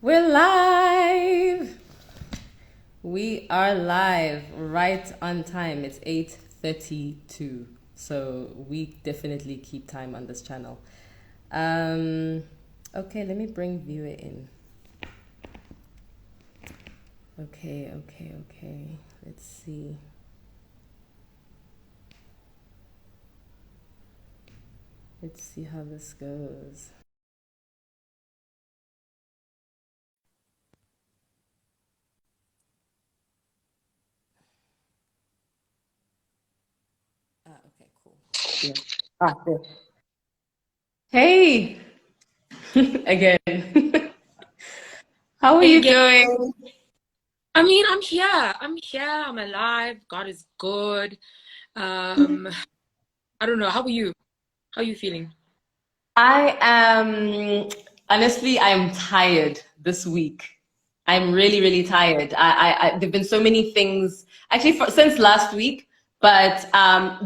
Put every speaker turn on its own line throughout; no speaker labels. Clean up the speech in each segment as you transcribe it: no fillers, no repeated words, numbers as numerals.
We're live. We are live right on time. It's 8:32. So we definitely keep time on this channel. Okay, let me bring Viwe in. Okay. Let's see. Let's see how this goes. Okay, cool. Yeah. There. Hey, again. How are
Hey
you
again.
doing?
I mean, I'm here. I'm here. I'm alive. God is good. Um, I don't know. How are you? How are you feeling?
I am honestly, I'm tired this week. I'm really tired. There've been so many things actually since last week, but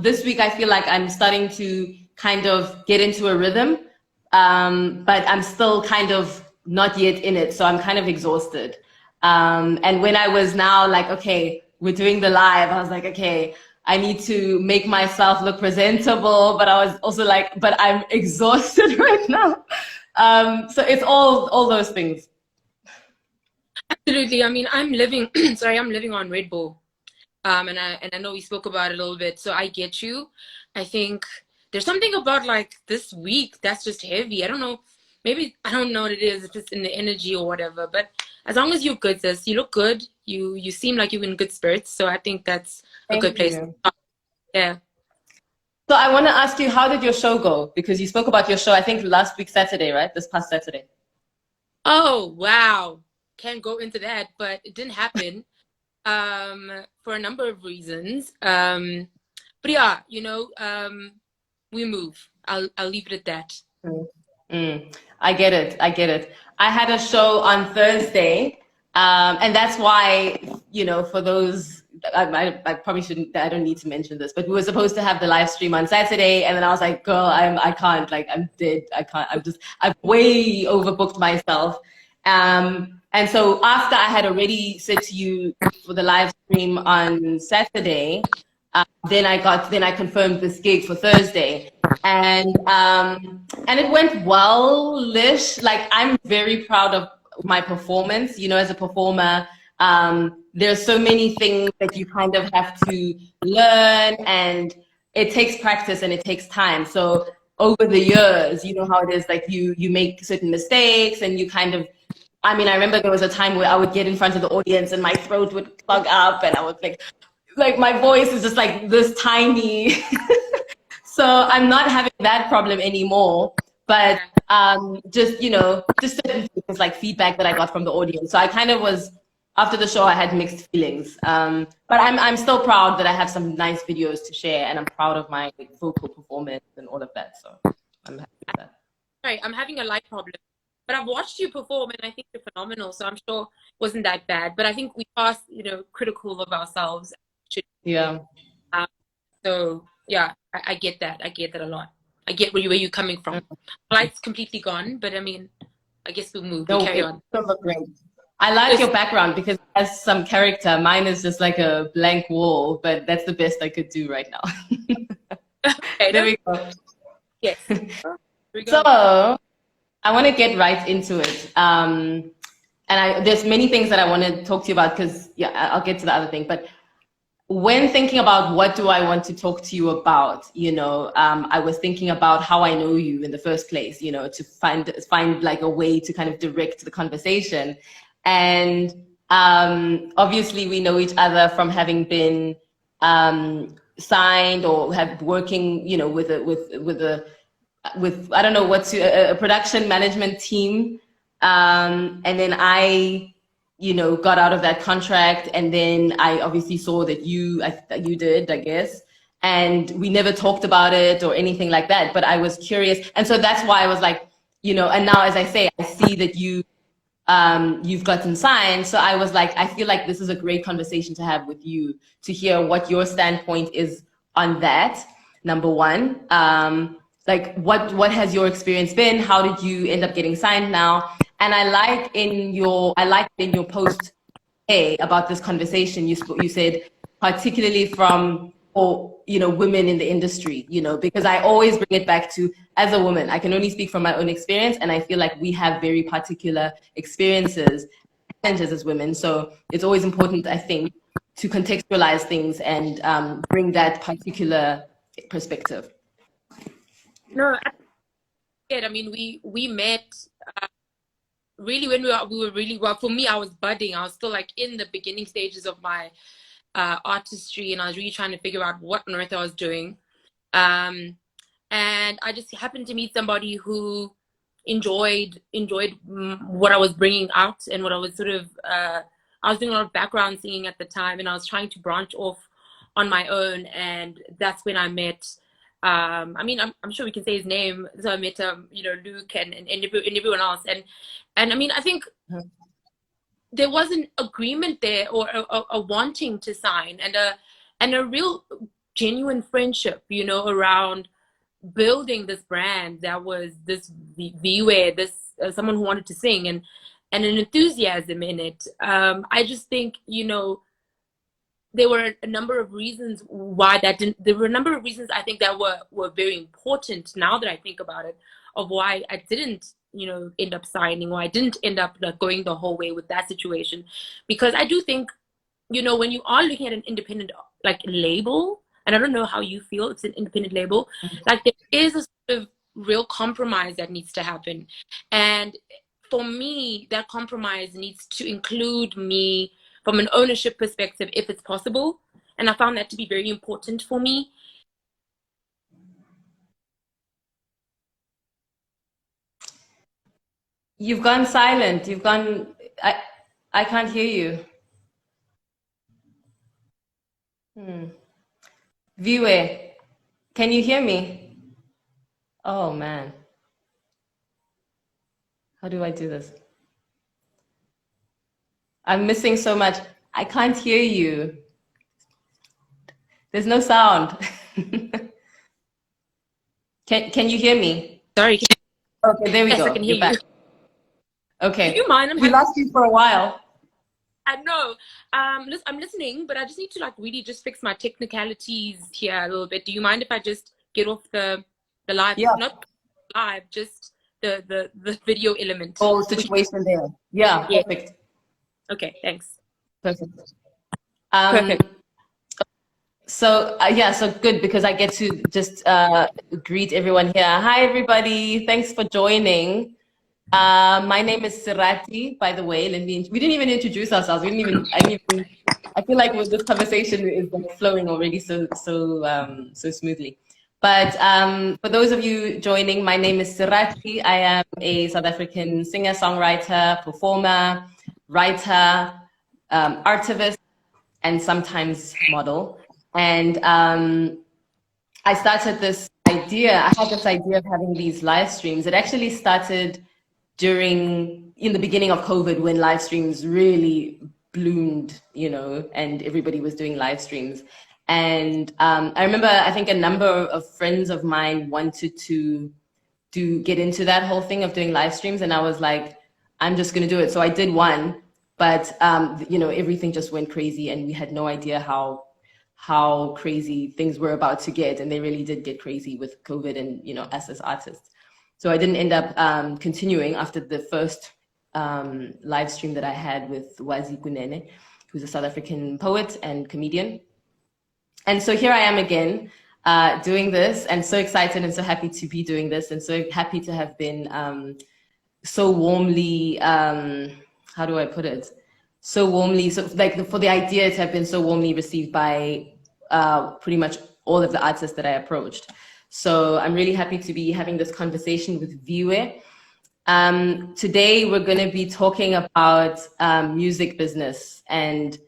this week I feel like I'm starting to kind of get into a rhythm, but I'm still kind of not yet in it, so I'm kind of exhausted. And when I was now like, okay, we're doing the live, I was like, okay, I need to make myself look presentable, but I was also like, but I'm exhausted right now. So it's all those things.
Absolutely. I mean, I'm living, sorry, I'm living on Red Bull. And I know we spoke about it a little bit, so I get you. I think there's something about like this week that's just heavy. I don't know. Maybe I don't know what it is, if it's in the energy or whatever. But as long as you're good, sis, you look good. You seem like you're in good spirits. So I think that's a
Thank
good place to
you.
start. Yeah.
So I want to ask you, how did your show go? Because you spoke about your show, I think last week, Saturday, right? This past Saturday.
Oh, wow. Can't go into that, but it didn't happen for a number of reasons. But yeah, we move. I'll leave it at that.
Mm. I get it. I get it. I had a show on Thursday, and that's why, for those, I probably shouldn't, I don't need to mention this, but we were supposed to have the live stream on Saturday, and then I was like, girl, I can't, like, I'm dead. I can't, I've way overbooked myself. And so after I had already said to you for the live stream on Saturday, then I confirmed this gig for Thursday, and it went well-ish. Like, I'm very proud of my performance. As a performer, there's so many things that you kind of have to learn, and it takes practice and it takes time. So over the years, you know how it is. Like, you make certain mistakes, and you kind of. I mean, I remember there was a time where I would get in front of the audience and my throat would clog up, and I was like my voice is just like this tiny. So I'm not having that problem anymore. But just certain things like feedback that I got from the audience. So I kind of was after the show, I had mixed feelings. But I'm still proud that I have some nice videos to share, and I'm proud of my vocal performance and all of that. So I'm happy with that.
Right, I'm having a light problem, but I've watched you perform, and I think you're phenomenal. So I'm sure it wasn't that bad. But I think we are, critical of ourselves.
Yeah.
Um, so yeah, I get that. I get that a lot. I get where you're coming from. Light's completely gone, but I mean, I guess we'll move. We
No,
carry
it's
on.
still look great. I like your background because it has some character. Mine is just like a blank wall, but that's the best I could do right now.
Okay,
There we go.
yes. Here we
So
go.
I want to get right into it. And there's many things that I want to talk to you about because, yeah, I'll get to the other thing. But when thinking about what do I want to talk to you about, I was thinking about how I know you in the first place, to find like a way to kind of direct the conversation. And obviously we know each other from having been signed or have working, with I don't know what's a production management team, and then I got out of that contract, and then I obviously saw that you did, I guess, and we never talked about it or anything like that, but I was curious, and so that's why I was like, and now as I say, I see that you've gotten signed, so I was like, I feel like this is a great conversation to have with you, to hear what your standpoint is on that, number one. Like, what has your experience been? How did you end up getting signed now? And I like in your post about this conversation, you said particularly from, or women in the industry, because I always bring it back to, as a woman, I can only speak from my own experience, and I feel like we have very particular experiences, challenges as women. So it's always important, I think, to contextualize things and bring that particular perspective.
No, I mean, we met really when we were really, well, for me, I was budding. I was still like in the beginning stages of my artistry, and I was really trying to figure out what on earth I was doing. And I just happened to meet somebody who enjoyed what I was bringing out, and what I was sort of I was doing a lot of background singing at the time, and I was trying to branch off on my own, and that's when I met I mean, I'm sure we can say his name. So I met Luke and everyone else, and I mean, I think there was an agreement there, or a wanting to sign, and a real genuine friendship, around building this brand that was this Viwe, this someone who wanted to sing, and an enthusiasm in it. I just think, there were a number of reasons why that didn't. There were a number of reasons I think that were very important. Now that I think about it, of why I didn't, end up signing, or I didn't end up going the whole way with that situation, because I do think, when you are looking at an independent label, and I don't know how you feel, it's an independent label, like there is a sort of real compromise that needs to happen, and for me, that compromise needs to include me from an ownership perspective, if it's possible. And I found that to be very important for me.
You've gone silent. I can't hear you. Viwe, can you hear me? Oh man. How do I do this? I'm missing so much. I can't hear you. There's no sound. Can you hear me?
Sorry.
Okay, there we
yes,
go.
I can hear
You're back.
you.
Okay.
Do you mind?
We lost you for a while.
I know. I'm listening, but I just need to really just fix my technicalities here a little bit. Do you mind if I just get off the live?
Yeah.
Not live, just the video element.
Oh, situation there. Yeah, perfect.
Okay, thanks.
Perfect.
Perfect.
So so good, because I get to just greet everyone here. Hi, everybody. Thanks for joining. My name is Serati, by the way. We didn't even introduce ourselves. I feel like with this conversation is flowing already so smoothly. But for those of you joining, my name is Serati. I am a South African singer, songwriter, performer, writer, artivist, and sometimes model. And I started this idea. I had this idea of having these live streams. It actually started in the beginning of COVID, when live streams really bloomed, and everybody was doing live streams. And I remember, I think a number of friends of mine wanted to get into that whole thing of doing live streams. And I was like, I'm just going to do it. So I did one, but everything just went crazy, and we had no idea how crazy things were about to get. And they really did get crazy with COVID and, us as artists. So I didn't end up continuing after the first live stream that I had with Wazi Kunene, who's a South African poet and comedian. And so here I am again doing this, and so excited and so happy to be doing this, and so happy to have been so warmly, how do I put it? So warmly, for the idea to have been so warmly received by pretty much all of the artists that I approached. So I'm really happy to be having this conversation with Viwe. Today, we're going to be talking about music business and,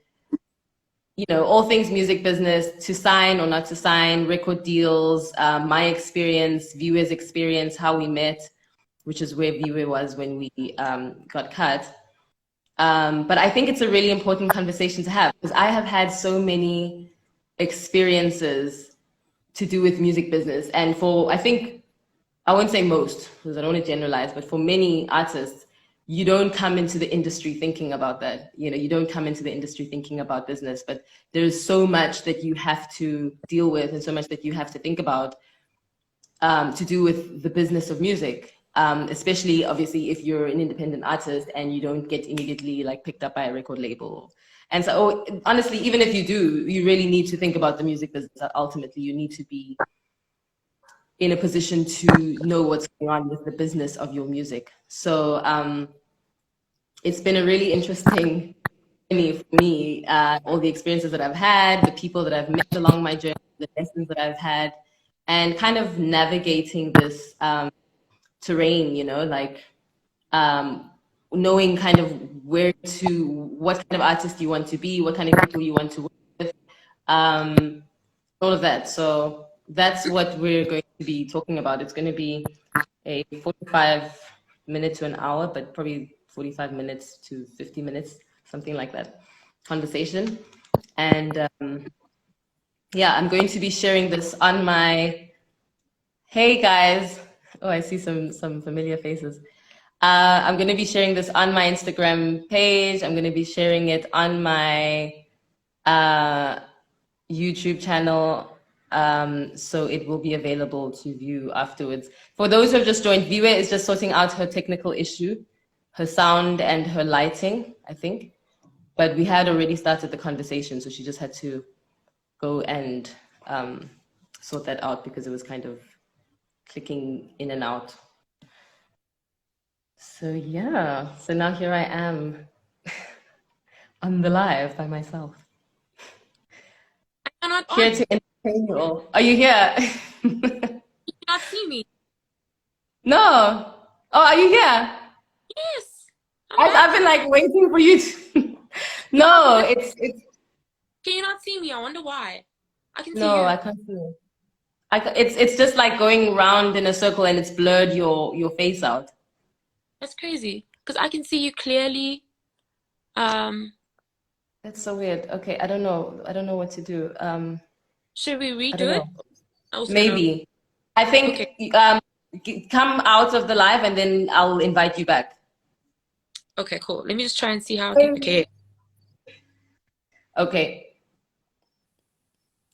all things music business, to sign or not to sign, record deals, my experience, Viwe's experience, how we met, which is where Viwe was when we got cut. But I think it's a really important conversation to have, because I have had so many experiences to do with music business. And I won't say most, because I don't want to generalize, but for many artists, you don't come into the industry thinking about that. You know, you don't come into the industry thinking about business, but there's so much that you have to deal with and so much that you have to think about to do with the business of music. Especially obviously if you're an independent artist and you don't get immediately like picked up by a record label. And so honestly, even if you do, you really need to think about the music business. Ultimately, you need to be in a position to know what's going on with the business of your music. So it's been a really interesting journey for me, all the experiences that I've had, the people that I've met along my journey, the lessons that I've had, and kind of navigating this terrain, you know, like knowing kind of what kind of artist you want to be, what kind of people you want to work with, all of that. So that's what we're going to be talking about. It's going to be a 45-minute to an hour, but probably 45 minutes to 50 minutes, something like that, conversation. And yeah, I'm going to be sharing this on my, hey guys. Oh, I see some familiar faces. I'm going to be sharing this on my Instagram page. I'm going to be sharing it on my YouTube channel. So it will be available to view afterwards. For those who have just joined, Viwe is just sorting out her technical issue, her sound and her lighting, I think. But we had already started the conversation, so she just had to go and sort that out because it was kind of clicking in and out. So yeah, so now here I am on the live by myself.
I'm not
here to entertain you all. Are you here?
You cannot see me.
No. Oh, are you here?
Yes.
I've been like waiting for you to. No, it's.
Can you not see me? I wonder why. I can see
No,
you.
I can't see you. It's just like going round in a circle and it's blurred your face out.
That's crazy because I can see you clearly.
That's so weird. Okay, I don't know. I don't know what to do.
Should we redo it?
Maybe. I think come out of the live and then I'll invite you back.
Okay, cool. Let me just try and see how I can. Okay.
Okay.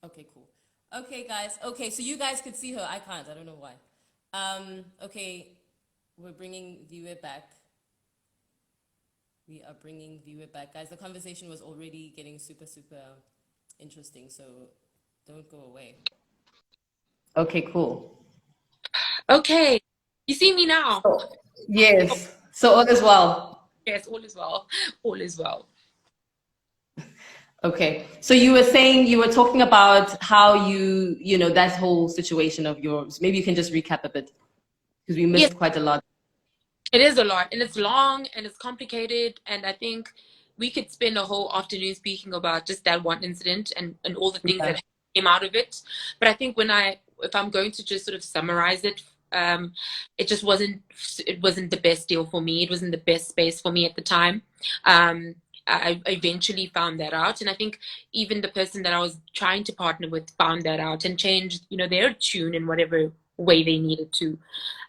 Okay, cool. Okay, guys. Okay, so you guys could see her. I can't. I don't know why. Okay, we're bringing Viwe back. We are bringing Viwe back. Guys, the conversation was already getting super, super interesting, so don't go away. Okay, cool.
Okay. You see me now?
Yes. So all is well.
Yes, all is well. All is well.
Okay. So you were saying, you were talking about how you know, that whole situation of yours. Maybe you can just recap a bit because we missed quite a lot.
It is a lot and it's long and it's complicated. And I think we could spend a whole afternoon speaking about just that one incident and all the things that came out of it. But I think if I'm going to just sort of summarize it, it just wasn't the best deal for me. It wasn't the best space for me at the time. I eventually found that out, and I think even the person that I was trying to partner with found that out and changed, you know, their tune in whatever way they needed to.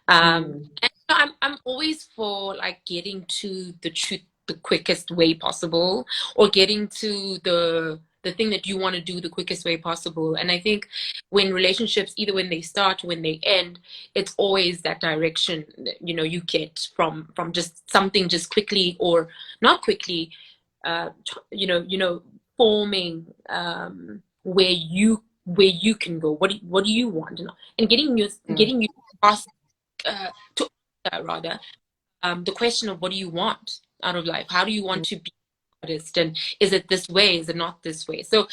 And I'm always for like getting to the truth the quickest way possible, or getting to the thing that you want to do the quickest way possible. And I think when relationships, either when they start or when they end, it's always that direction that, you know, you get from just something just quickly or not quickly, forming where you can go. What do you want? And getting you asked to rather the question of what do you want out of life? How do you want to be an artist? And is it this way? Is it not this way? So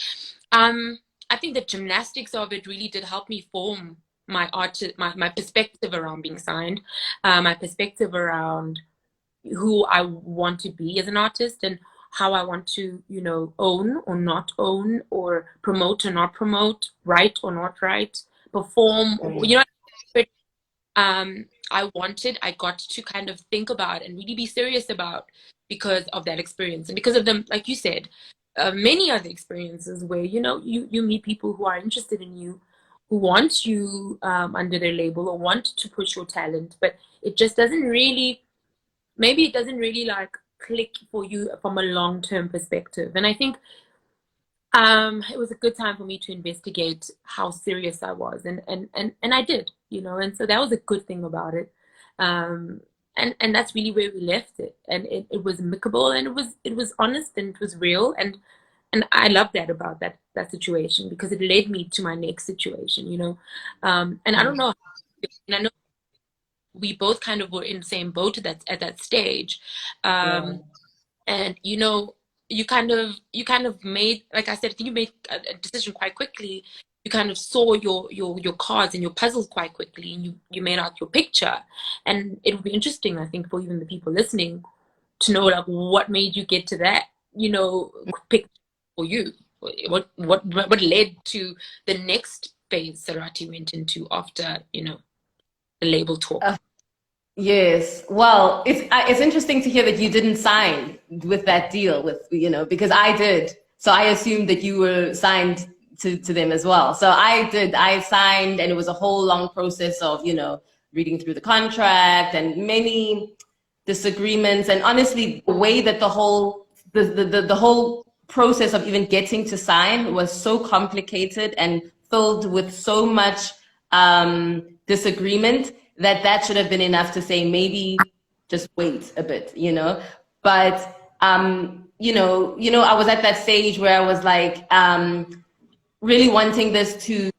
I think the gymnastics of it really did help me form my my perspective around being signed, my perspective around who I want to be as an artist, and how I want to, you know, own or not own, or promote or not promote, write or not write, perform, you know. But I got to kind of think about and really be serious about, because of that experience and because of them, like you said, many other experiences where, you know, you meet people who are interested in you, who want you under their label or want to push your talent, but it just doesn't really maybe it doesn't really like click for you from a long-term perspective. And I think it was a good time for me to investigate how serious I was, and I did, you know, and so that was a good thing about it. Um, and that's really where we left it. And it was amicable, and it was honest, and it was real, and I love that about that situation, because it led me to my next situation, you know. And I don't know, and I know we both kind of were in the same boat at that stage.
Yeah.
And you know, you kind of made, like I said, I think you made a decision quite quickly. You kind of saw your cards and your puzzles quite quickly, and you made out your picture. And it would be interesting, I think, for even the people listening to know, like, what made you get to that, you know, picture for you. What led to the next phase Serati went into after, you know, the label talk.
Yes. Well, it's interesting to hear that you didn't sign with that deal with, you know, because I did. So I assumed that you were signed to them as well. So I did. I signed, and it was a whole long process of, you know, reading through the contract and many disagreements. And honestly, the way that the whole process of even getting to sign was so complicated and filled with so much disagreement that should have been enough to say, maybe just wait a bit, you know. But I was at that stage where I was like, really wanting this to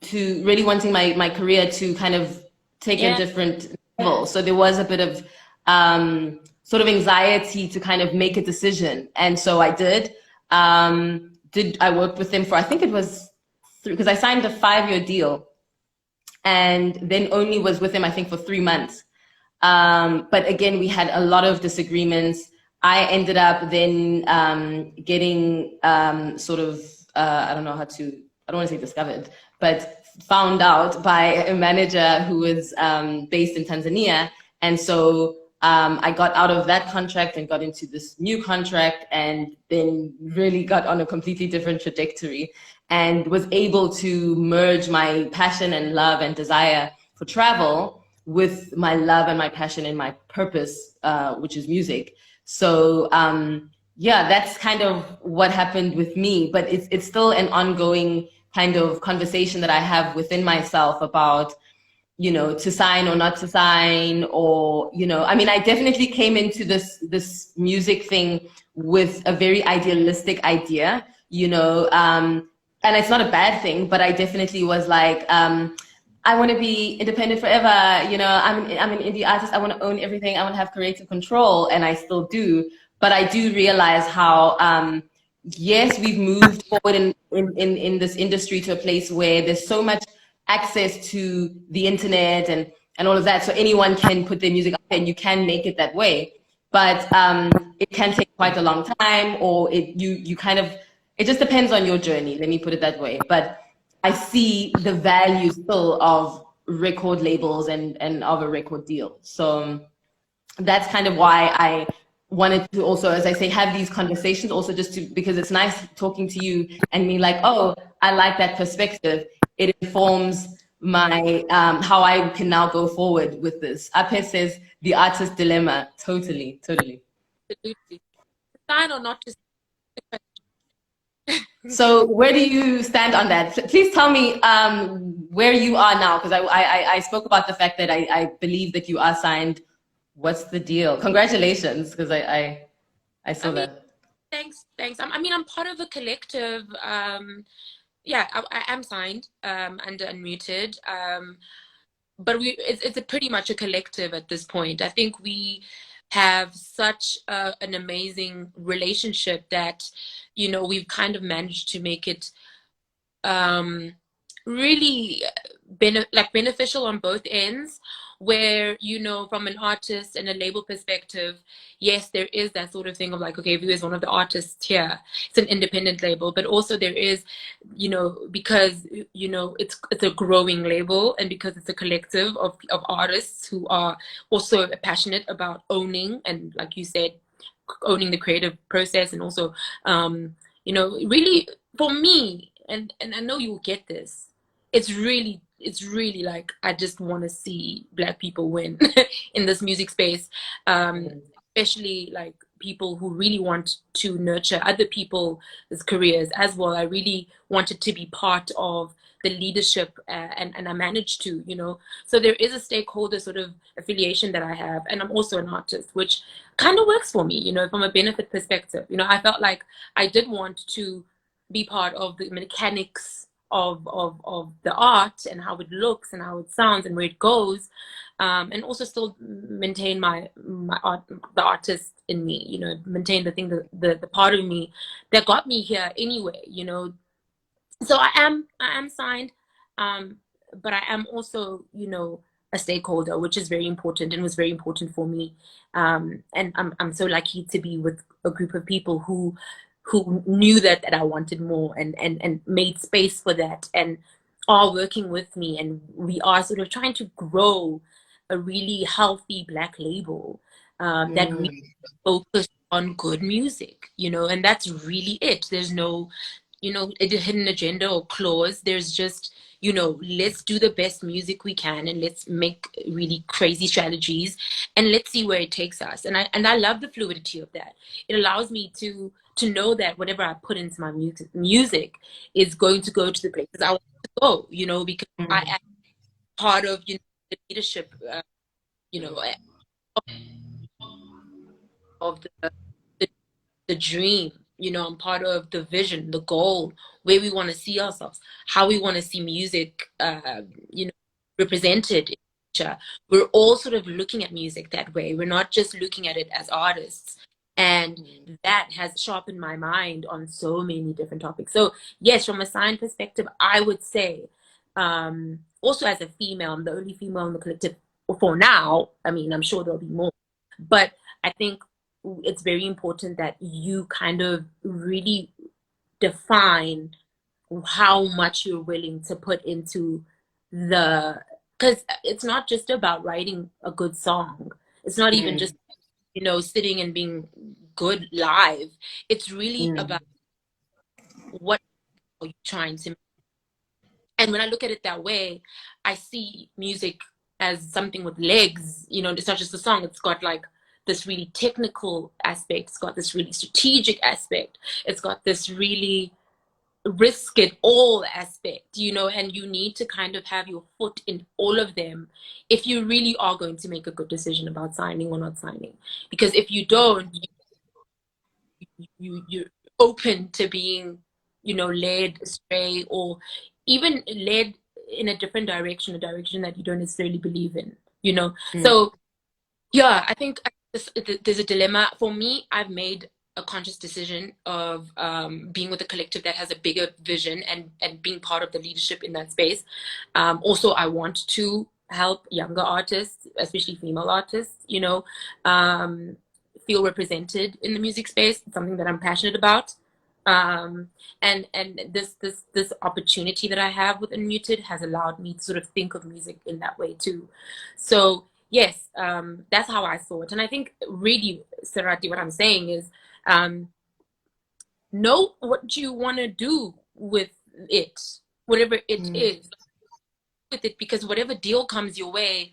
really wanting my career to kind of take a different level. So there was a bit of sort of anxiety to kind of make a decision, and so I did. I worked with them for, I think it was because I signed a 5-year deal, and then only was with him, I think, for 3 months. But again, we had a lot of disagreements. I ended up then getting sort of, I don't want to say discovered, but found out by a manager who was based in Tanzania. And so I got out of that contract and got into this new contract, and then really got on a completely different trajectory, and was able to merge my passion and love and desire for travel with my love and my passion and my purpose, which is music. So that's kind of what happened with me. But it's still an ongoing kind of conversation that I have within myself about, you know, to sign or not to sign, or, you know, I mean, I definitely came into this music thing with a very idealistic idea, you know, and it's not a bad thing, but I definitely was like, I want to be independent forever. You know, I'm an indie artist. I want to own everything. I want to have creative control, and I still do. But I do realize how, yes, we've moved forward in this industry to a place where there's so much access to the internet and all of that. So anyone can put their music up and you can make it that way. But it can take quite a long time, or you kind of, it just depends on your journey. Let me put it that way. But I see the value still of record labels and of a record deal. So that's kind of why I wanted to also, as I say, have these conversations also, just because it's nice talking to you and me like, oh, I like that perspective. It informs my how I can now go forward with this. Ape says the artist dilemma. Totally.
Absolutely. Sign or not to sign.
So where do you stand on that? Please tell me where you are now, because I spoke about the fact that I believe that you are signed. What's the deal? Congratulations, because I saw that.
Thanks. I'm part of a collective. I am signed under Unmuted. But it's pretty much a collective at this point. I think we have such an amazing relationship that, you know, we've kind of managed to make it really beneficial on both ends, where, you know, from an artist and a label perspective, yes, there is that sort of thing of like, okay, Viwe is one of the artists here. It's an independent label, but also there is, you know, because, you know, it's a growing label, and because it's a collective of artists who are also passionate about owning, and like you said, owning the creative process, and also, you know, really for me, and I know you'll get this, it's really like, I just want to see Black people win in this music space. especially like people who really want to nurture other people's careers as well. I really wanted to be part of the leadership, and I managed to, you know. So there is a stakeholder sort of affiliation that I have, and I'm also an artist, which kind of works for me, you know, from a benefit perspective. You know, I felt like I did want to be part of the mechanics of the art and how it looks and how it sounds and where it goes, and also still maintain my art, the artist in me, you know, maintain the thing, the part of me that got me here anyway, you know. So I am signed, but I am also, you know, a stakeholder, which is very important and was very important for me. And I'm so lucky to be with a group of people who knew that I wanted more, and made space for that, and are working with me, and we are sort of trying to grow a really healthy Black label, that really focus on good music, you know, and that's really it. There's no, you know, a hidden agenda or clause. There's just, you know, let's do the best music we can, and let's make really crazy strategies, and let's see where it takes us. And I love the fluidity of that. It allows me to know that whatever I put into my music is going to go to the places I want to go, you know, because I am part of, you know, the leadership, you know, of the dream. You know, I'm part of the vision, the goal, where we want to see ourselves, how we want to see music, you know, represented in the future. We're all sort of looking at music that way. We're not just looking at it as artists. And that has sharpened my mind on so many different topics. So yes, from a sign perspective, I would say, also as a female, I'm the only female in the collective for now. I mean, I'm sure there'll be more, but I think it's very important that you kind of really define how much you're willing to put into because it's not just about writing a good song. It's not even just, you know, sitting and being good live. It's really about what are you trying to make. And when I look at it that way, I see music as something with legs. You know, it's not just a song. It's got like this really technical aspect. It's got this really strategic aspect. It's got this really risk it all aspect, you know, and you need to kind of have your foot in all of them if you really are going to make a good decision about signing or not signing. Because if you don't, you're open to being, you know, led astray, or even led in a different direction, a direction that you don't necessarily believe in, you know. So yeah, I think there's a dilemma for me. I've made a conscious decision of being with a collective that has a bigger vision, and being part of the leadership in that space. Also, I want to help younger artists, especially female artists, you know, feel represented in the music space. It's something that I'm passionate about. And this opportunity that I have with Unmuted has allowed me to sort of think of music in that way too. So yes, that's how I saw it. And I think really, Serati, what I'm saying is, know what you want to do with it, whatever it is, with it, because whatever deal comes your way,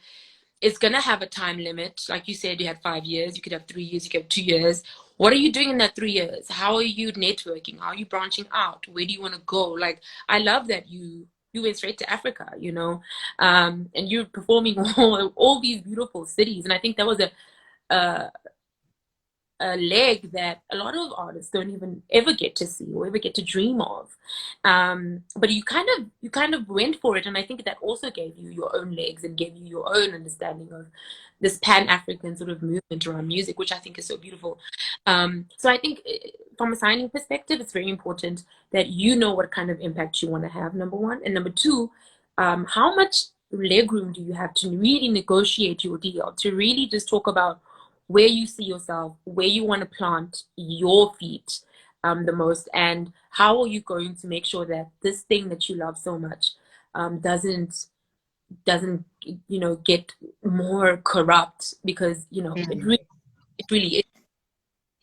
it's going to have a time limit. Like you said, you had 5 years, you could have 3 years, you could have 2 years. What are you doing in that 3 years? How are you networking? How are you branching out? Where do you want to go? Like, I love that you went straight to Africa, you know, and you're performing all these beautiful cities. And I think that was a leg that a lot of artists don't even ever get to see or ever get to dream of. But you kind of went for it, and I think that also gave you your own legs and gave you your own understanding of this Pan-African sort of movement around music, which I think is so beautiful. So I think from a signing perspective, it's very important that you know what kind of impact you want to have, number one. And number two, how much legroom do you have to really negotiate your deal, to really just talk about where you see yourself, where you want to plant your feet the most, and how are you going to make sure that this thing that you love so much doesn't you know, get more corrupt, because you know it really is.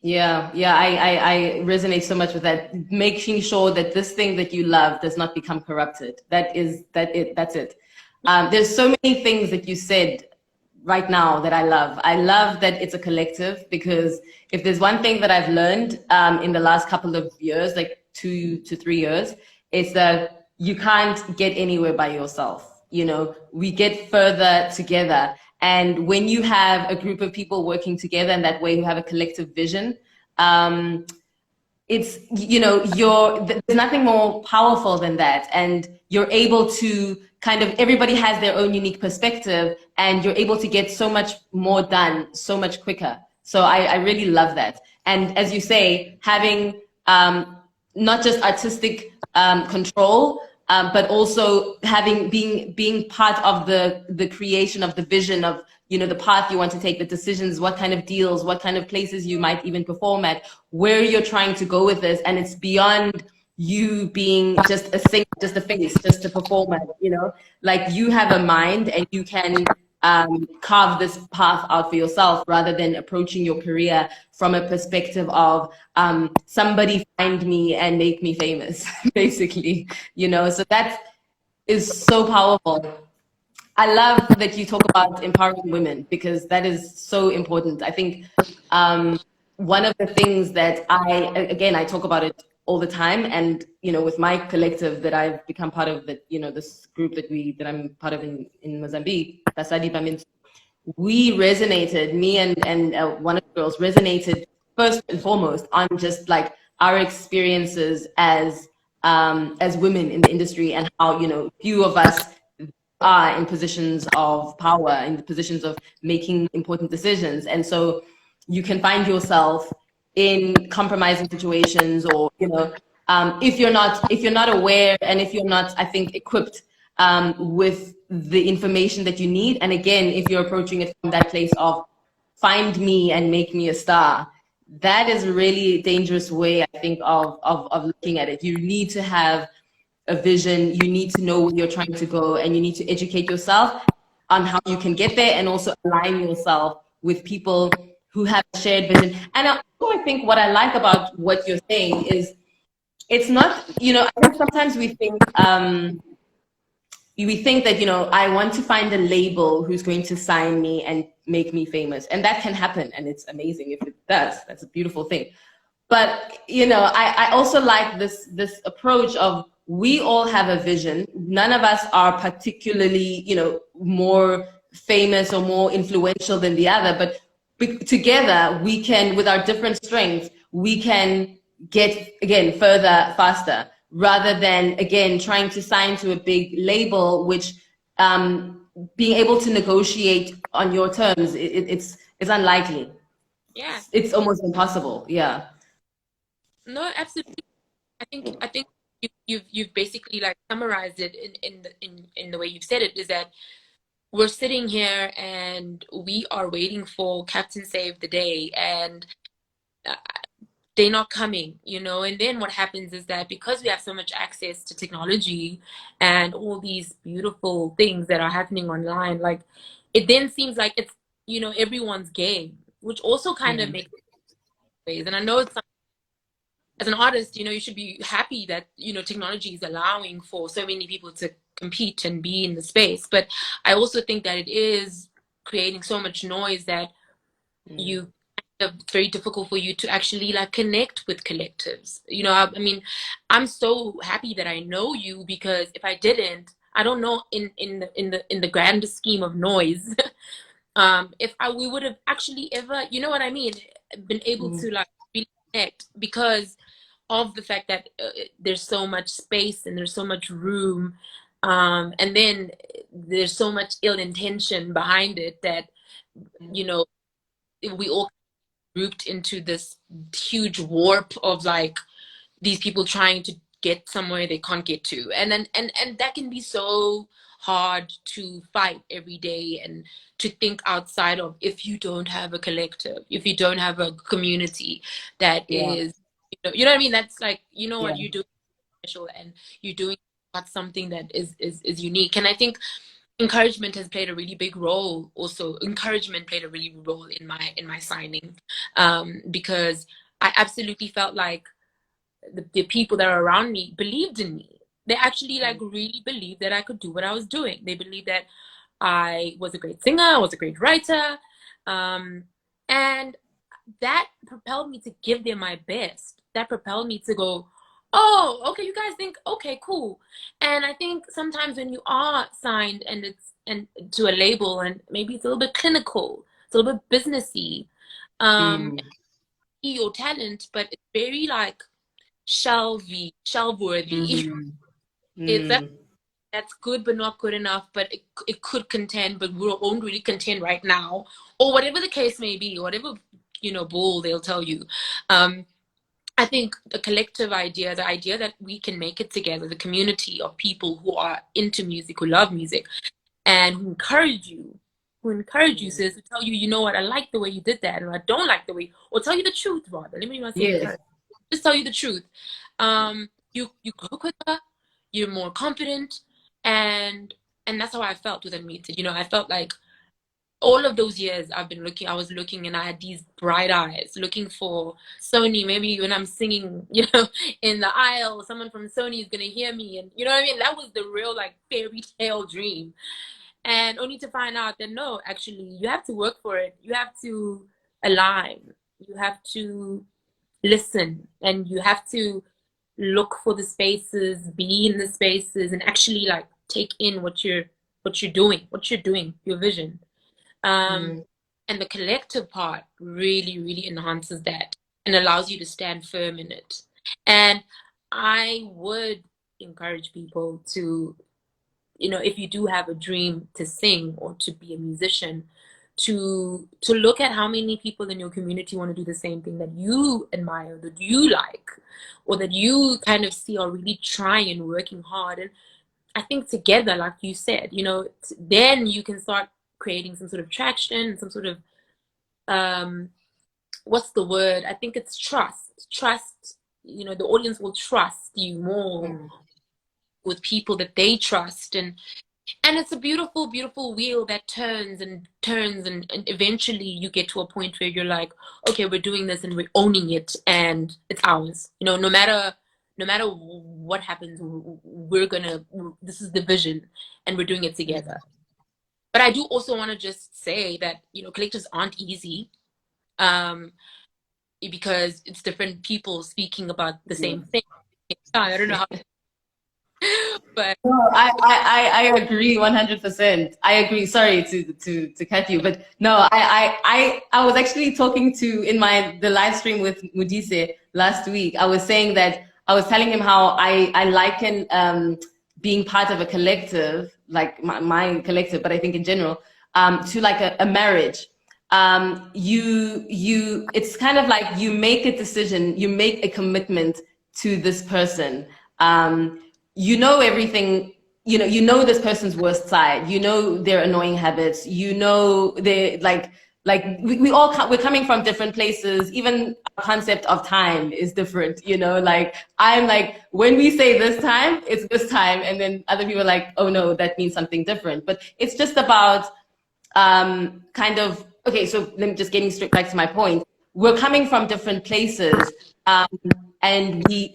Yeah, I resonate so much with that. Making sure that this thing that you love does not become corrupted. That's it. There's so many things that you said right now that I love. I love that it's a collective, because if there's one thing that I've learned in the last couple of years, like 2 to 3 years, it's that you can't get anywhere by yourself. You know, we get further together. And when you have a group of people working together in that way, who have a collective vision, it's, you know, there's nothing more powerful than that. And you're able to kind of, everybody has their own unique perspective, and you're able to get so much more done so much quicker. So I really love that. And as you say, having not just artistic control, but also being part of the creation of the vision of, you know, the path you want to take, the decisions, what kind of deals, what kind of places you might even perform at, where you're trying to go with this. And it's beyond you being just a singer, just a face, just a performer, you know, like you have a mind, and you can carve this path out for yourself, rather than approaching your career from a perspective of somebody find me and make me famous, basically, you know. So that is so powerful. I love that you talk about empowering women, because that is so important. I think one of the things that I talk about it all the time, and you know, with my collective that I've become part of, that, you know, this group that I'm part of in Mozambique, Basadi Bamin, we resonated, me and one of the girls resonated first and foremost on just like our experiences as women in the industry, and how, you know, few of us are in positions of power, in the positions of making important decisions. And so you can find yourself in compromising situations, or, you know, if you're not aware, and if you're not, I think, equipped with the information that you need. And again, if you're approaching it from that place of find me and make me a star, that is a really dangerous way, I think, of looking at it. You need to have a vision, you need to know where you're trying to go, and you need to educate yourself on how you can get there, and also align yourself with people who have a shared vision. And I think what I like about what you're saying is, it's not, you know, I think sometimes we think that, you know, I want to find a label who's going to sign me and make me famous. And that can happen, and it's amazing if it does. That's a beautiful thing. But, you know, I also like this approach of, we all have a vision. None of us are particularly, you know, more famous or more influential than the other, but together we can, with our different strengths, we can get, again, further, faster, rather than, again, trying to sign to a big label, which being able to negotiate on your terms, it's unlikely.
Yeah.
It's almost impossible. Yeah.
No, absolutely. I think you've basically like summarized it in the way you've said it, is that we're sitting here and we are waiting for Captain Save the Day, and uh, they're not coming, you know. And then what happens is that, because we have so much access to technology and all these beautiful things that are happening online, like, it then seems like it's, you know, everyone's game, which also kind of
Mm.
makes ways. And I know it's, as an artist, you know, you should be happy that, you know, technology is allowing for so many people to compete and be in the space. But I also think that it is creating so much noise that you, it's very difficult for you to actually like connect with collectives. You know, I mean, I'm so happy that I know you, because if I didn't, I don't know, in the grander scheme of noise, if we would have actually ever, you know what I mean, been able to like really connect, because of the fact that there's so much space and there's so much room, and then there's so much ill intention behind it, that, you know, we all grouped into this huge warp of like these people trying to get somewhere they can't get to, and then and that can be so hard to fight every day, and to think outside of, if you don't have a collective, if you don't have a community that
Yeah.
is, you know what I mean, that's like, you know
Yeah.
what, you're doing special, and you're doing something that is unique. And I think encouragement has played a really big role. Also, encouragement played a really big role in my signing, because I absolutely felt like the people that are around me believed in me. They actually like really believed that I could do what I was doing. They believed that I was a great singer, I was a great writer, and that propelled me to give them my best. That propelled me to go, oh, okay, you guys think, okay, cool. And I think sometimes when you are signed and to a label, and maybe it's a little bit clinical, it's a little bit businessy,
Mm.
your talent, but it's very like shelf worthy.
Mm.
It's
Mm.
that's good but not good enough, but it could contend, but we won't really contend right now, or whatever the case may be, whatever bull they'll tell you. I think the collective idea, the idea that we can make it together, the community of people who are into music, who love music, and who encourage you, sis, to tell you, you know what, I like the way you did that, or I don't like the way, or tell you the truth rather. Let me not say
Yes.
encourage. Just tell you the truth. You go quicker, you're more confident, and that's how I felt with Unmuted. I felt like all of those years I was looking, and I had these bright eyes looking for Sony. Maybe when I'm singing, in the aisle, someone from Sony is gonna hear me, and you know what I mean? That was the real like fairy tale dream. And only to find out that no, actually you have to work for it. You have to align. You have to listen, and you have to look for the spaces, be in the spaces, and actually like take in what you're doing, your vision.
Mm.
And the collective part really, really enhances that and allows you to stand firm in it. And I would encourage people to, if you do have a dream to sing or to be a musician, to look at how many people in your community want to do the same thing that you admire, that you like, or that you kind of see are really trying and working hard. And I think together, like you said, then you can start creating some sort of traction, some sort of what's the word? I think it's trust. Trust, the audience will trust you more
Mm.
with people that they trust, and it's a beautiful, beautiful wheel that turns and turns, and eventually you get to a point where you're like, okay, we're doing this and we're owning it, and it's ours. No matter what happens, this is the vision, and we're doing it together. But I do also want to just say that, collectives aren't easy, because it's different people speaking about the same thing. I don't know how, but
No, I agree 100%. I agree. Sorry to cut you, but no, I was actually talking to in the live stream with Mudise last week. I was saying that I was telling him how I liken being part of a collective, like my collective, but I think in general, to like a marriage. It's kind of like you make a decision, you make a commitment to this person. You know everything, you know this person's worst side, you know their annoying habits, you know they we're coming from different places. Even our concept of time is different, like I'm like, when we say this time, it's this time, and then other people are like, oh no, that means something different. But it's just about kind of, okay, so let me just getting straight back to my point. We're coming from different places, and we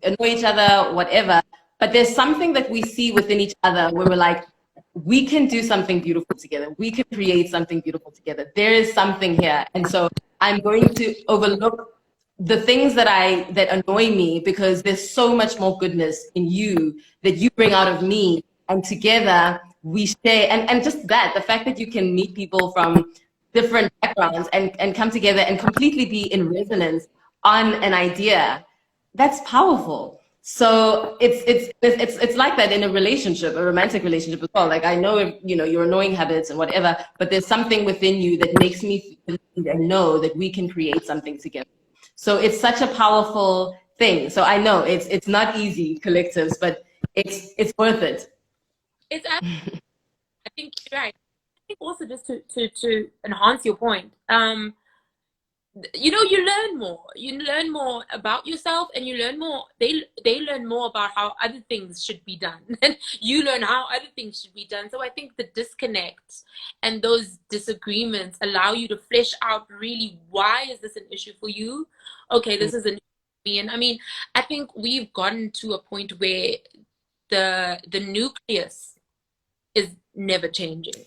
annoy each other, whatever. But there's something that we see within each other where we're like, we can do something beautiful together. We can create something beautiful together. There is something here. And so I'm going to overlook the things that annoy me, because there's so much more goodness in you that you bring out of me. And together we share, and just that, the fact that you can meet people from different backgrounds and come together and completely be in resonance on an idea, that's powerful. So it's like that in a relationship, a romantic relationship as well. Like, I know, your annoying habits and whatever, but there's something within you that makes me believe and know that we can create something together. So it's such a powerful thing. So I know it's not easy, collectives, but it's worth it.
it's I think you're right. I think also, just to enhance your point, you learn more about yourself, and you learn more, they learn more about how other things should be done, and you learn how other things should be done. So I think the disconnects and those disagreements allow you to flesh out really, why is this an issue for you? Okay, this is an issue for me. And I mean, I think we've gotten to a point where the nucleus is never changing.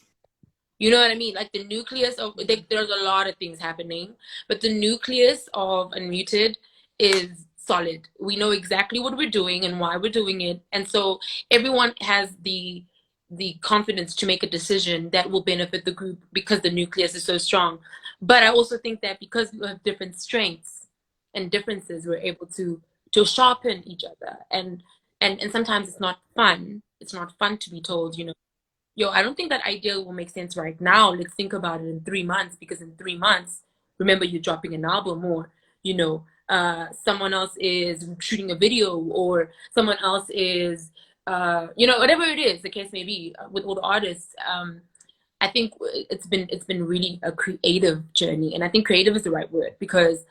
You know what I mean? Like the nucleus of, there's a lot of things happening, but the nucleus of Unmuted is solid. We know exactly what we're doing and why we're doing it. And so everyone has the confidence to make a decision that will benefit the group because the nucleus is so strong. But I also think that because we have different strengths and differences, we're able to sharpen each other. And sometimes it's not fun. It's not fun to be told, you know, yo, I don't think that idea will make sense right now. Let's think about it in 3 months, because in 3 months, remember, you're dropping an album, or, you know, someone else is shooting a video, or someone else is, you know, whatever it is, the case may be, with all the artists. I think it's been really a creative journey. And I think creative is the right word, because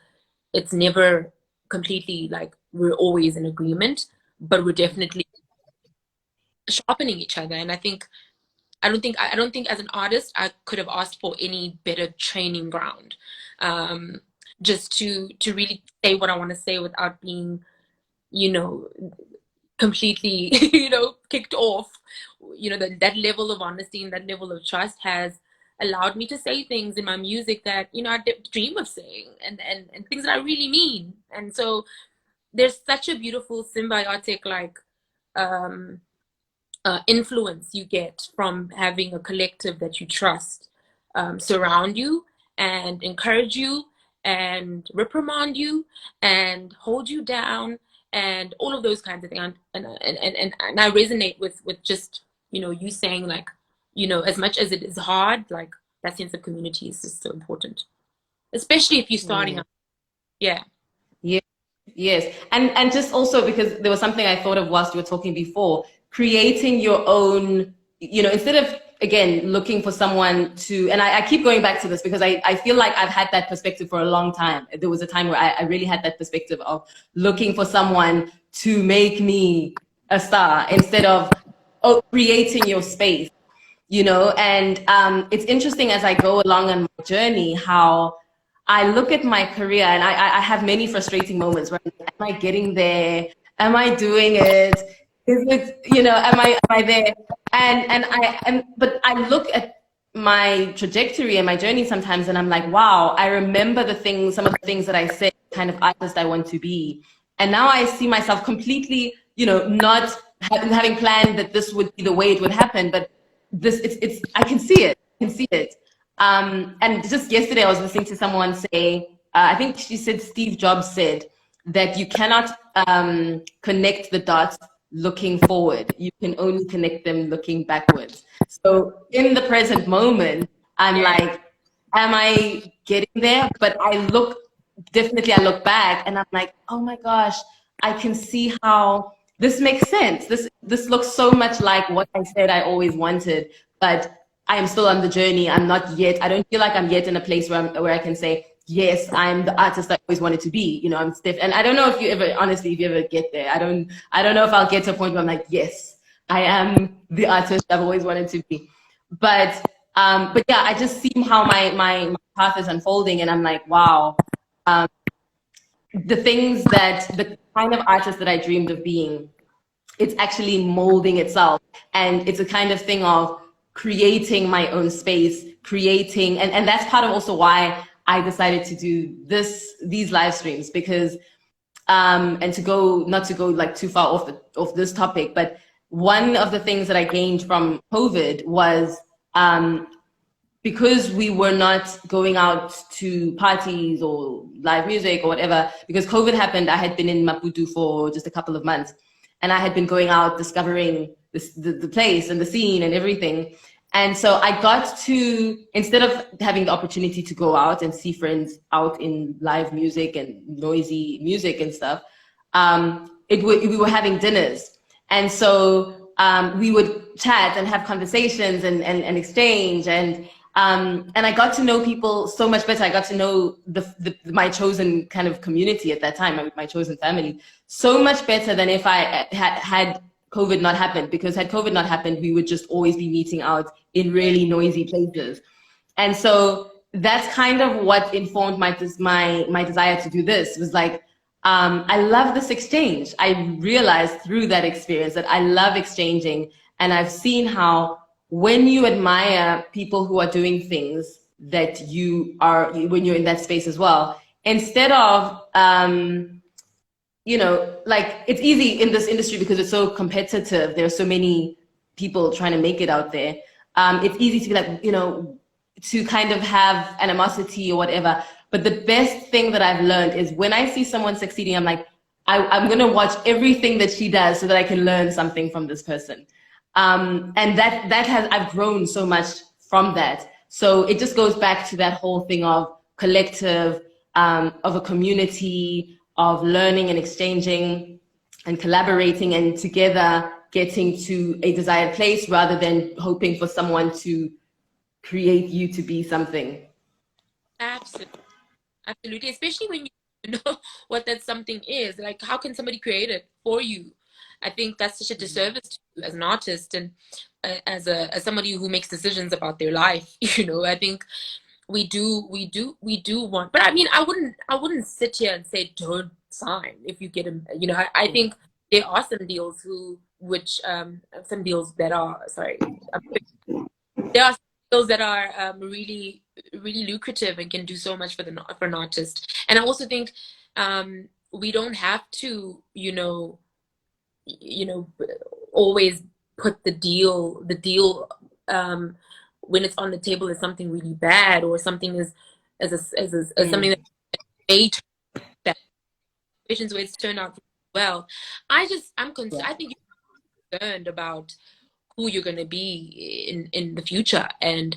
it's never completely like we're always in agreement, but we're definitely sharpening each other. And I don't think as an artist I could have asked for any better training ground, just to really say what I want to say without being, you know, completely, you know, kicked off. You know, that level of honesty and that level of trust has allowed me to say things in my music that, you know, I didn't dream of saying, and things that I really mean. And so there's such a beautiful symbiotic, like, influence you get from having a collective that you trust surround you and encourage you and reprimand you and hold you down and all of those kinds of things. And I resonate with just, you know, you saying, like, you know, as much as it is hard, like, that sense of community is just so important, especially if you're starting out. Yeah.
Yeah. Yes. And just also because there was something I thought of whilst you were talking before, creating your own, you know, instead of, again, looking for someone to, and I keep going back to this because I feel like I've had that perspective for a long time. There was a time where I really had that perspective of looking for someone to make me a star instead of creating your space, you know. And it's interesting as I go along on my journey how I look at my career and I have many frustrating moments where am I getting there? Am I doing it? Is it, you know, am I there? But I look at my trajectory and my journey sometimes and I'm like, wow, I remember some of the things that I said, kind of artist I want to be. And now I see myself completely, you know, not having planned that this would be the way it would happen, but I can see it. I can see it. And just yesterday I was listening to someone say, I think she said Steve Jobs said that you cannot connect the dots looking forward. You can only connect them looking backwards. So in the present moment, I'm like, am I getting there? But I look back and I'm like, oh my gosh, I can see how this makes sense. This looks so much like what I said I always wanted, but I am still on the journey. I'm not yet, I don't feel like I'm yet in a place where I can say, yes, I'm the artist I always wanted to be. You know, I'm stiff. And I don't know if you ever get there. I don't know if I'll get to a point where I'm like, yes, I am the artist I've always wanted to be. But yeah, I just see how my path is unfolding and I'm like, wow, the kind of artist that I dreamed of being, it's actually molding itself. And it's a kind of thing of creating my own space, and that's part of also why I decided to do these live streams, because and not to go like too far off this topic, but one of the things that I gained from COVID was because we were not going out to parties or live music or whatever, because COVID happened, I had been in Maputo for just a couple of months and I had been going out discovering the place and the scene and everything. And so I got to, instead of having the opportunity to go out and see friends out in live music and noisy music and stuff, we were having dinners. And so we would chat and have conversations and exchange. And I got to know people so much better. I got to know my chosen kind of community at that time, my chosen family, so much better than if I had COVID not happened, because had COVID not happened, we would just always be meeting out in really noisy places. And so that's kind of what informed my desire to do this, was like, I love this exchange. I realized through that experience that I love exchanging, and I've seen how when you admire people who are doing things that you are, when you're in that space as well, instead of, you know, like it's easy in this industry because it's so competitive. There are so many people trying to make it out there. It's easy to be like, you know, to kind of have animosity or whatever. But the best thing that I've learned is when I see someone succeeding, I'm like, I'm going to watch everything that she does so that I can learn something from this person. And that has, I've grown so much from that. So it just goes back to that whole thing of collective, of a community, of learning and exchanging and collaborating and together getting to a desired place rather than hoping for someone to create you to be something.
Absolutely. Absolutely. Especially when you know what that something is. Like, how can somebody create it for you? I think that's such a disservice to you as an artist and as somebody who makes decisions about their life. You know, I think we do want, but I mean, I wouldn't sit here and say don't sign if you get them. You know, I think there are some deals some deals that are, sorry, there are some deals that are really really lucrative and can do so much for an artist. And I also think we don't have to, you know, always put the deal when it's on the table as something really bad or something as something that may turn out, situations where it's turned out well. I think you're concerned about who you're going to be in the future, and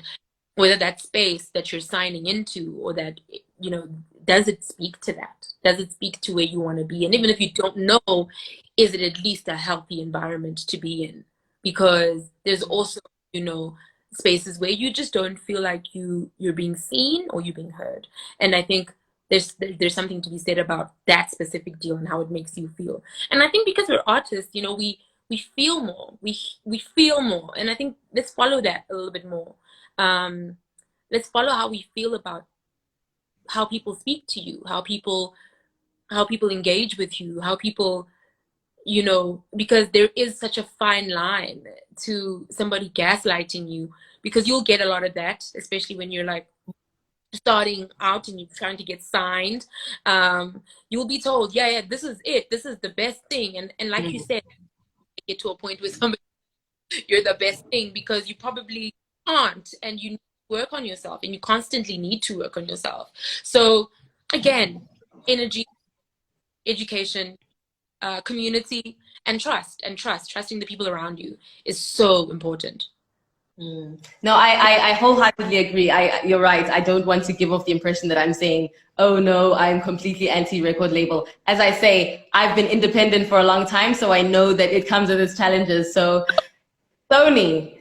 whether that space that you're signing into, or that, you know, does it speak to that? Does it speak to where you want to be? And even if you don't know, is it at least a healthy environment to be in? Because there's also, you know, spaces where you just don't feel like you're being seen or you're being heard. And I think there's something to be said about that specific deal and how it makes you feel. And I think because we're artists, you know, we feel more. We feel more. And I think let's follow that a little bit more. Let's follow how we feel about how people speak to you, how people engage with you, how people, you know, because there is such a fine line to somebody gaslighting you, because you'll get a lot of that, especially when you're like starting out and you're trying to get signed. You'll be told, yeah, this is it, this is the best thing, and like you said, get to a point where somebody, you're the best thing, because you probably aren't, and you work on yourself, and you constantly need to work on yourself. So again, energy, education, community, and trusting the people around you is so important.
No, I wholeheartedly agree. You're right. I don't want to give off the impression that I'm saying, oh no, I'm completely anti-record label. As I say, I've been independent for a long time, so I know that it comes with its challenges. So Sony,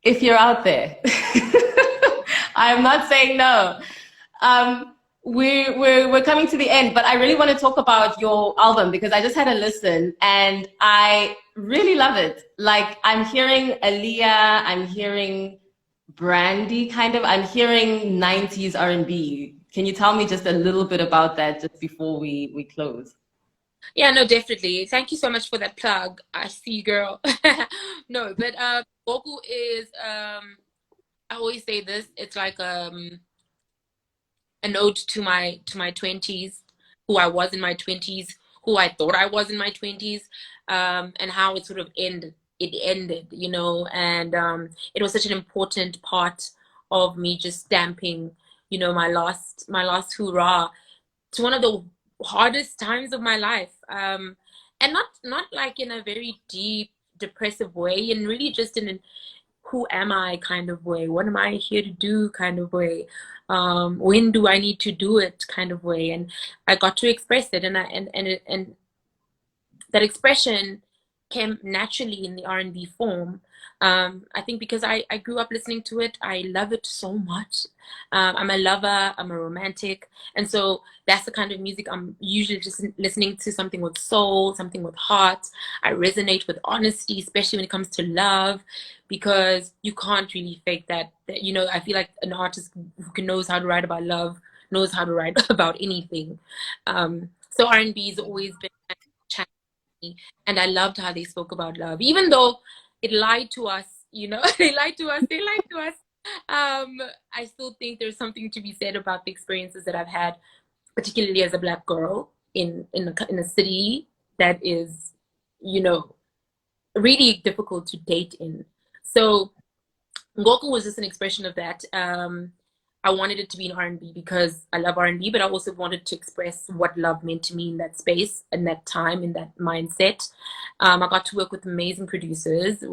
if you're out there, I'm not saying no. We're coming to the end, but I really want to talk about your album, because I just had a listen and I really love it. Like, I'm hearing Aaliyah, I'm hearing Brandy, kind of. I'm hearing 90s R&B. Can you tell me just a little bit about that just before we close?
Yeah, no, definitely. Thank you so much for that plug. I see you, girl. No, but vocal is I always say this, it's like an ode to my 20s, who I was in my 20s, who I thought I was in my 20s, and how it sort of ended. It ended, you know, and it was such an important part of me just stamping, you know, my last hurrah to one of the hardest times of my life, and not like in a very deep depressive way, and really just in an who am I kind of way, what am I here to do kind of way, when do I need to do it kind of way. And I got to express it, and that expression came naturally in the R&B form. I think because I grew up listening to it, I love it so much. I'm a lover, I'm a romantic, and so that's the kind of music I'm usually just listening to, something with soul, something with heart. I resonate with honesty, especially when it comes to love, because you can't really fake that. You know, I feel like an artist who knows how to write about love knows how to write about anything. So R&B has always been challenging, and I loved how they spoke about love, even though it lied to us you know. They lied to us. They lied to us. I still think there's something to be said about the experiences that I've had, particularly as a Black girl in a city that is, you know, really difficult to date in. So Ngoku was just an expression of that. I wanted it to be in R&B because I love R&B, but I also wanted to express what love meant to me in that space, in that time, in that mindset. I got to work with amazing producers,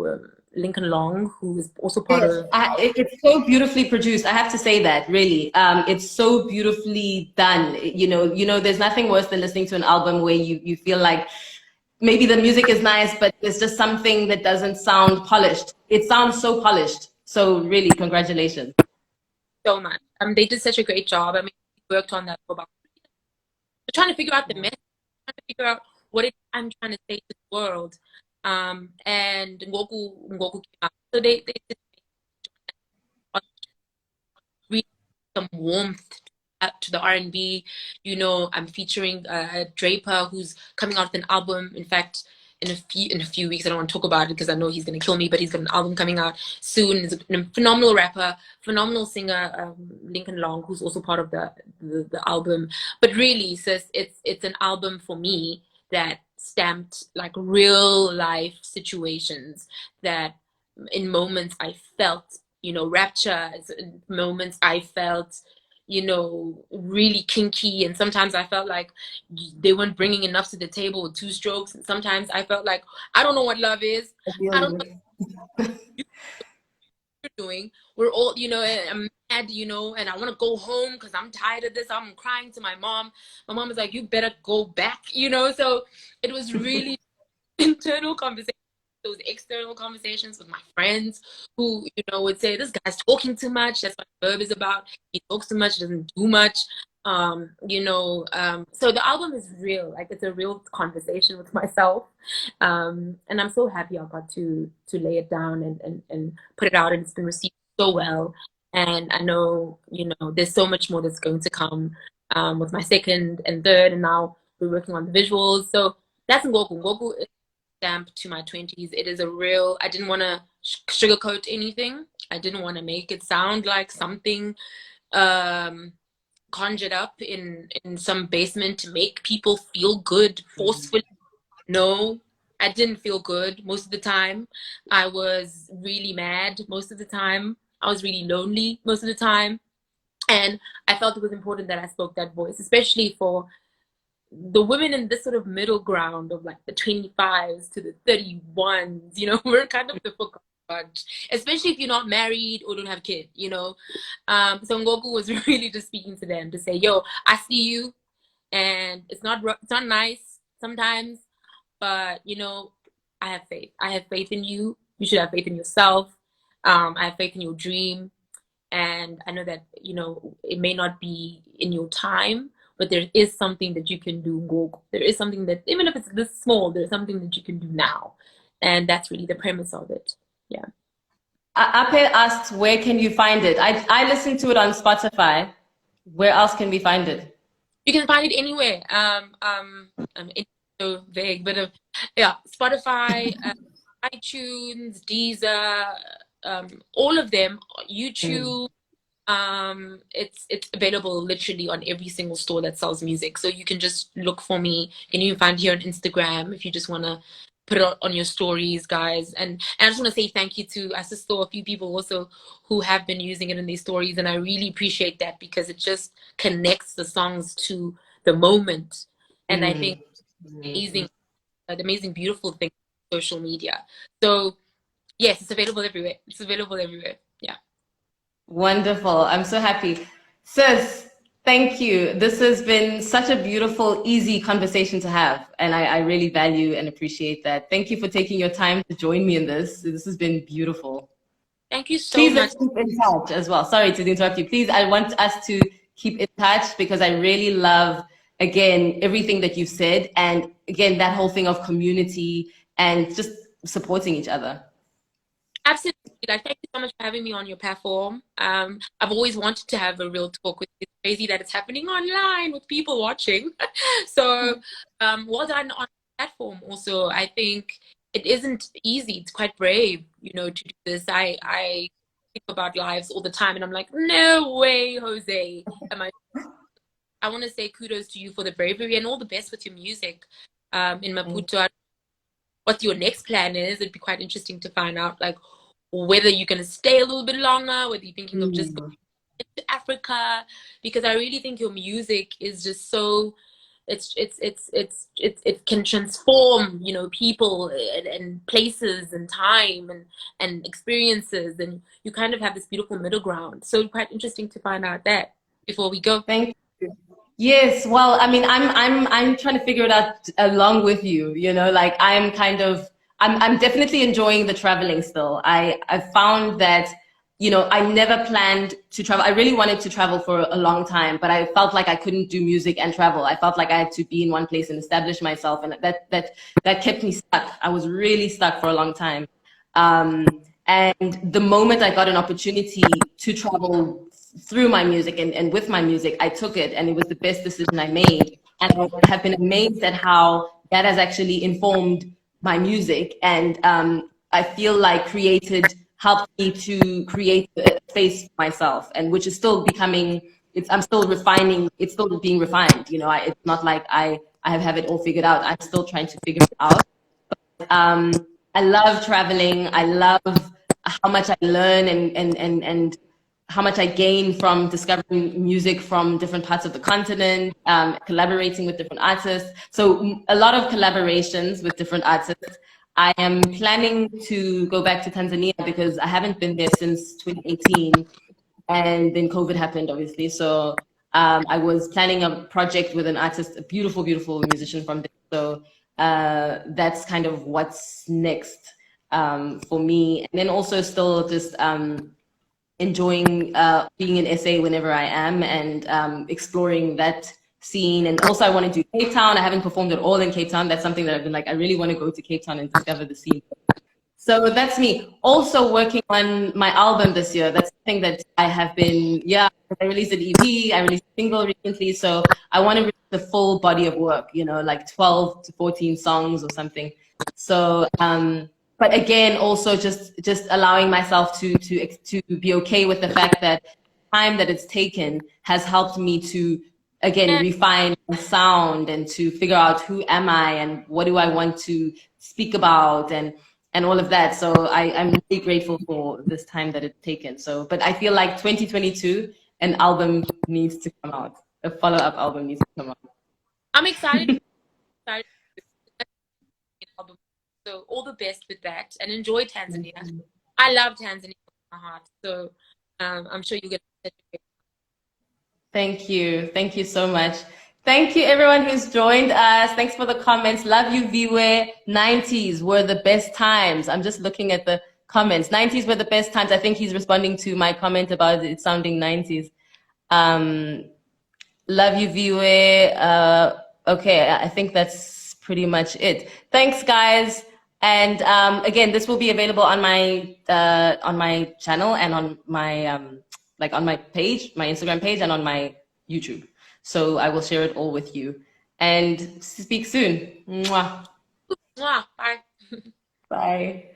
Lincoln Long, who is also part
Yes,
of.
it's so beautifully produced. I have to say that, really. It's so beautifully done. There's nothing worse than listening to an album where you feel like maybe the music is nice, but there's just something that doesn't sound polished. It sounds so polished. So really, congratulations.
So much. They did such a great job. I mean, we worked on that for about. We're trying to figure out the message, trying to figure out what I'm trying to say to the world. And Ngoku came out. So they did really some warmth to the R&B. I'm featuring Draper, who's coming out with an album. In fact, in a few weeks, I don't want to talk about it because I know he's going to kill me, but he's got an album coming out soon. He's a phenomenal rapper, phenomenal singer, Lincoln Long, who's also part of the album. But really, sis, it's an album for me that stamped like real life situations that in moments I felt, rapture, in moments I felt, really kinky, and sometimes I felt like they weren't bringing enough to the table with two strokes, and sometimes I felt like I don't know what love is. I don't know what you're doing. We're all, and I'm mad, and I want to go home because I'm tired of this. I'm crying to my mom. My mom is like, you better go back, so it was really internal conversation, those external conversations with my friends who, would say, this guy's talking too much. That's what Verb is about. He talks too much, doesn't do much. So the album is real. Like, it's a real conversation with myself. And I'm so happy I got to lay it down and put it out, and it's been received so well. And I know, there's so much more that's going to come with my second and third, and now we're working on the visuals. So that's Ngoku. Ngoku stamp to my 20s. It is a real, I didn't want to sugarcoat anything. I didn't want to make it sound like something conjured up in some basement to make people feel good forcefully. No, I didn't feel good most of the time. I was really mad most of the time. I was really lonely most of the time. And I felt it was important that I spoke that voice, especially for the women in this sort of middle ground of like the 25s to the 31s, we're kind of the forgotten bunch, especially if you're not married or don't have kids, So Ngoku was really just speaking to them to say, yo, I see you, and it's not nice sometimes, but I have faith. I have faith in you. You should have faith in yourself. I have faith in your dream. And I know that, it may not be in your time, but there is something that you can do, Ngoku. There is something that, even if it's this small, there's something that you can do now. And that's really the premise of it. Yeah.
Ape asked, where can you find it? I listened to it on Spotify. Where else can we find it?
You can find it anywhere. It's so vague, but yeah, Spotify, iTunes, Deezer, all of them, YouTube. It's available literally on every single store that sells music. So you can just look for me. You can even find here on Instagram if you just want to put it on your stories, guys. And I just want to say thank you to, I just saw a few people also who have been using it in their stories, and I really appreciate that because it just connects the songs to the moment. And I think amazing, the amazing, beautiful thing, social media. So yes, it's available everywhere. It's available everywhere. Yeah.
Wonderful. I'm so happy. Sis, thank you. This has been such a beautiful, easy conversation to have. And I really value and appreciate that. Thank you for taking your time to join me in this. This has been beautiful.
Thank you so
Please
much.
let's keep in touch as well. Sorry to interrupt you. Please, I want us to keep in touch because I really love, again, everything that you've said. And again, that whole thing of community and just supporting each other.
Absolutely. Like, thank you so much for having me on your platform. I've always wanted to have a real talk with you. It's crazy that it's happening online with people watching. So well done on the platform also. I think it isn't easy. It's quite brave, you know, to do this. I think about lives all the time, and I'm like, no way, Jose. Am I want to say kudos to you for the bravery and all the best with your music. In Maputo, what your next plan is. It'd be quite interesting to find out, like, whether you're going to stay a little bit longer, whether you're thinking of just going to Africa, because I really think your music is just so, it can transform, you know, people and places and time and experiences, and you kind of have this beautiful middle ground. So quite interesting to find out that before we go.
Thank you. Yes, well, I mean, I'm trying to figure it out along with you, you know, like I'm definitely enjoying the traveling still. I found that, you know, I never planned to travel. I really wanted to travel for a long time, but I felt like I couldn't do music and travel. I felt like I had to be in one place and establish myself, and that kept me stuck. I was really stuck for a long time. And the moment I got an opportunity to travel through my music and with my music, I took it, and it was the best decision I made. And I have been amazed at how that has actually informed my music. And I feel like helped me to create a space for myself, and which is still becoming, I'm still refining, it's still being refined. You know, it's not like I have it all figured out. I'm still trying to figure it out. I love traveling. I love how much I learn and how much I gain from discovering music from different parts of the continent, collaborating with different artists. So a lot of collaborations with different artists. I am planning to go back to Tanzania because I haven't been there since 2018, and then COVID happened, obviously. So I was planning a project with an artist, a beautiful, beautiful musician from there. So that's kind of what's next for me. And then also still just enjoying being in SA whenever I am, and exploring that scene. And also I want to do Cape Town. I haven't performed at all in Cape Town. That's something that I've been like, I really want to go to Cape Town and discover the scene. So that's me. Also working on my album this year. That's something that I have been, I released an EP, I released a single recently. So I want to release the full body of work, you know, like 12 to 14 songs or something. So, but again, also just allowing myself to be okay with the fact that time that it's taken has helped me to, again, refine my sound and to figure out who am I and what do I want to speak about and all of that. So I'm really grateful for this time that it's taken. So, but I feel like 2022, an album needs to come out. A follow-up album needs to come out.
I'm excited. So all the best with that, and enjoy Tanzania. I love Tanzania in my heart. So I'm sure you'll get it.
Thank you. Thank you so much. Thank you, everyone who's joined us. Thanks for the comments. Love you, Viwe. 90s were the best times. I'm just looking at the comments. 90s were the best times. I think he's responding to my comment about it sounding 90s. Love you, Viwe. Okay, I think that's pretty much it. Thanks, guys. And again, this will be available on my channel and on my on my page, my Instagram page, and on my YouTube. So I will share it all with you. And speak soon. Mwah.
Mwah. Bye.
Bye.